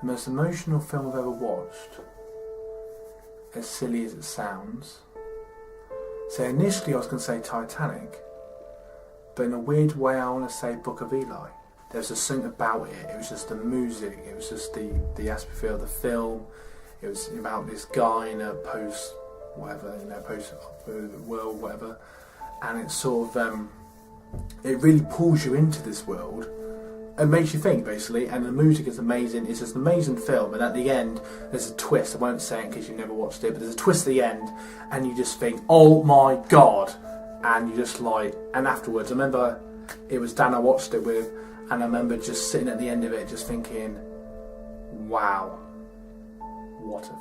The most emotional film I've ever watched, as silly as it sounds. So initially I was going to say Titanic, but in a weird way I want to say Book of Eli. There's just something about it. It was just the music, it was just the atmosphere of the film. It was about this guy in a post world, whatever, and it's sort of it really pulls you into this world. It makes you think, basically, and the music is amazing. It's just an amazing film, and at the end there's a twist. I won't say it because you've never watched it, but there's a twist at the end, and you just think, oh my god, and you just like, and afterwards, I remember it was Dan I watched it with, and I remember just sitting at the end of it just thinking, wow, what a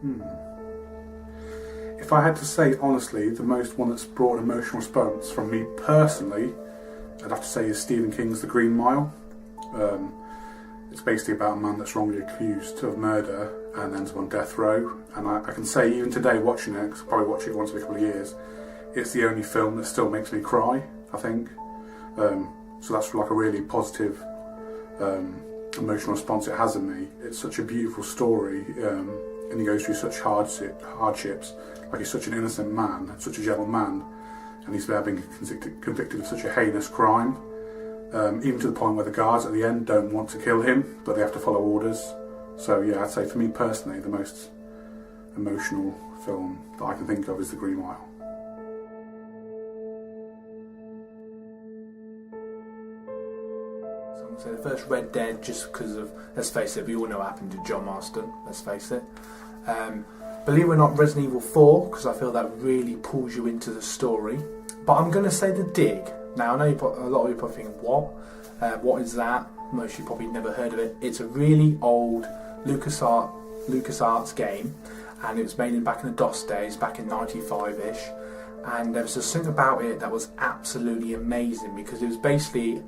film. If I had to say honestly, the most one that's brought an emotional response from me personally, I'd have to say is Stephen King's The Green Mile. It's basically about a man that's wrongly accused of murder and ends up on death row. And I can say even today watching it, 'cause I'll probably watch it once in a couple of years, it's the only film that still makes me cry, I think. So that's like a really positive emotional response it has in me. It's such a beautiful story, and he goes through such hardships. Like, he's such an innocent man, such a gentle man, and he's there being convicted of such a heinous crime, even to the point where the guards at the end don't want to kill him, but they have to follow orders. So yeah, I'd say for me personally, the most emotional film that I can think of is The Green Mile. So the first Red Dead, just because of, let's face it, we all know what happened to John Marston, let's face it. Believe it or not, Resident Evil 4, because I feel that really pulls you into the story. But I'm going to say The Dig. Now, I know a lot of you probably think, what? What is that? Most of you probably never heard of it. It's a really old LucasArts game, and it was made back in the DOS days, back in 95-ish. And there was just something about it that was absolutely amazing, because it was basically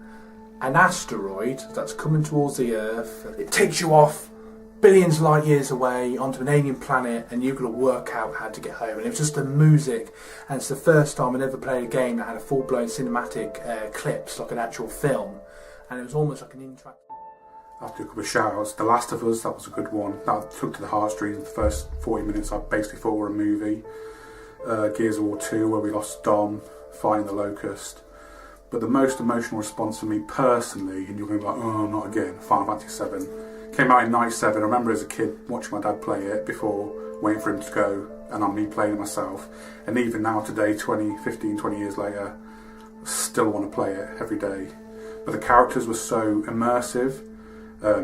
an asteroid that's coming towards the Earth. It takes you off billions of light years away onto an alien planet, and you've got to work out how to get home. And it was just the music, and it's the first time I'd ever played a game that had a full-blown cinematic clips, like an actual film, and it was almost like an interactive. After a couple of shout-outs, The Last of Us, that was a good one. That took to the heartstrings. The first 40 minutes I basically thought were a movie. Gears of War 2, where we lost Dom fighting the Locust. But the most emotional response for me personally, and you're going to be like, oh, not again, Final Fantasy 7. Came out in 97. I remember as a kid watching my dad play it before waiting for him to go, and I'm me playing it myself. And even now today, 20 years later, I still want to play it every day. But the characters were so immersive,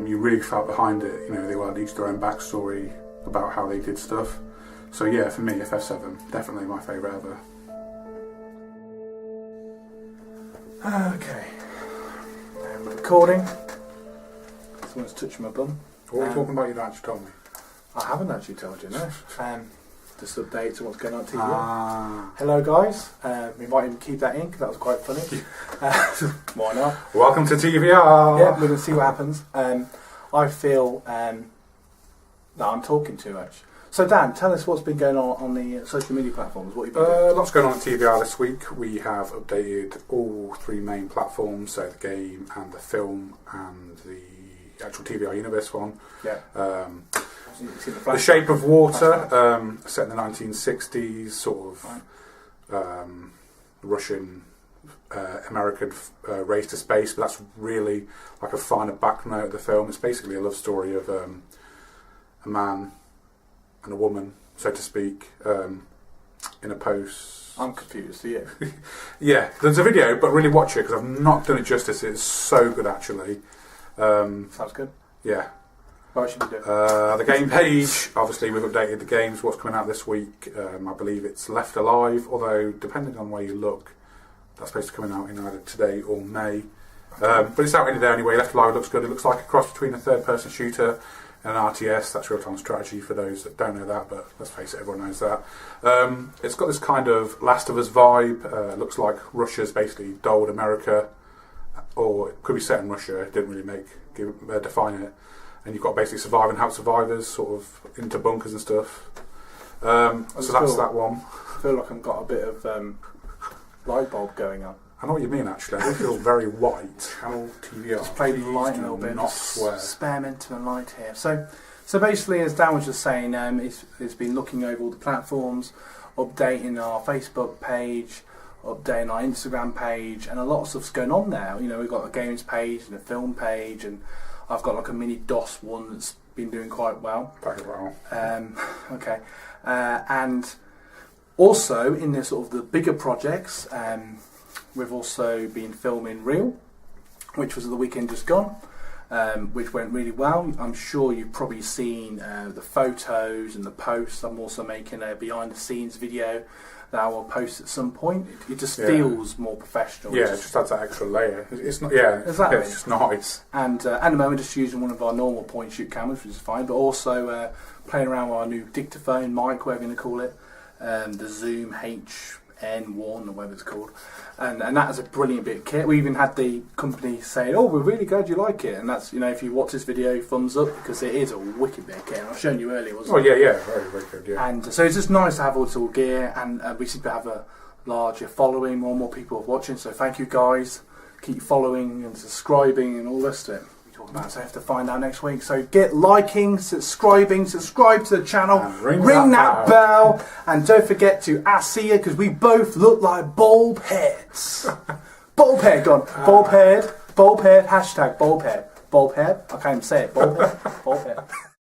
you really felt behind it. You know, they all had each their own backstory about how they did stuff. So yeah, for me, FF7, definitely my favourite ever. Okay, I'm recording. Someone's touching my bum. What are you talking about? You don't actually told me. I haven't actually told you, no. Just updates on what's going on at TVR. Hello guys, we might even keep that in because that was quite funny. Why not? Welcome to TVR. Yeah, we're going to see what happens. I feel that I'm talking too much. So Dan, tell us what's been going on the social media platforms. What you've been doing? Lots going on at TVR this week. We have updated all three main platforms, so the game and the film and the actual TVR Universe one. Yeah. The Shape of Water, set in the 1960s, sort of Russian American race to space, but that's really like a finer back note of the film. It's basically a love story of a man and a woman, so to speak, in a post. I'm confused, are you? Yeah, there's a video, but really watch it because I've not done it justice. It's so good, actually. Sounds good. Yeah. What should we do? The game page, obviously we've updated the games, what's coming out this week. I believe it's Left Alive, although depending on where you look, that's supposed to be coming out in either today or May. But it's out there anyway. Left Alive looks good. It looks like a cross between a third-person shooter and an RTS. That's real-time strategy for those that don't know that, but let's face it, everyone knows that. It's got this kind of Last of Us vibe. Looks like Russia's basically doled America, or it could be set in Russia. It didn't really define it. And you've got to basically survive and help survivors, sort of into bunkers and stuff. So that's that one. I feel like I've got a bit of light bulb going on. I know what you mean, actually. I do feel very white. Channel TVR. Just play the light a little bit. Not swear. Spearmint and light here. So basically, as Dan was just saying, it's been looking over all the platforms, updating our Facebook page, updating our Instagram page, and a lot of stuff's going on there. You know, we've got a games page and a film page, and I've got like a mini DOS one that's been doing quite well. Very well. Okay. And also in the sort of the bigger projects, we've also been filming Reel, which was the weekend just gone, which went really well. I'm sure you've probably seen the photos and the posts. I'm also making a behind the scenes video that I will post at some point. It just feels more professional. Yeah, it just adds that extra layer. It's not. Yeah, exactly. It's just nice. And at the moment, just using one of our normal point shoot cameras, which is fine. But also playing around with our new dictaphone mic, whatever you're going to call it, the Zoom HN1 or whatever it's called. And that is a brilliant bit of kit. We even had the company saying, "Oh, we're really glad you like it." And that's, you know, if you watch this video, thumbs up, because it is a wicked bit of kit. And I've shown you earlier, wasn't it? Oh yeah, very, very good. Yeah. And so it's just nice to have all this all gear, and we seem to have a larger following, more and more people are watching. So thank you guys. Keep following and subscribing and all this stuff. We talk about, so I have to find out next week. So get liking, subscribe to the channel, ring that bell, and don't forget to see you, because we both look like bulb heads. Bulb head, gone. Bulb head, hashtag bulb head. Bulb head, I can't even say it. Bulb head, bulb head.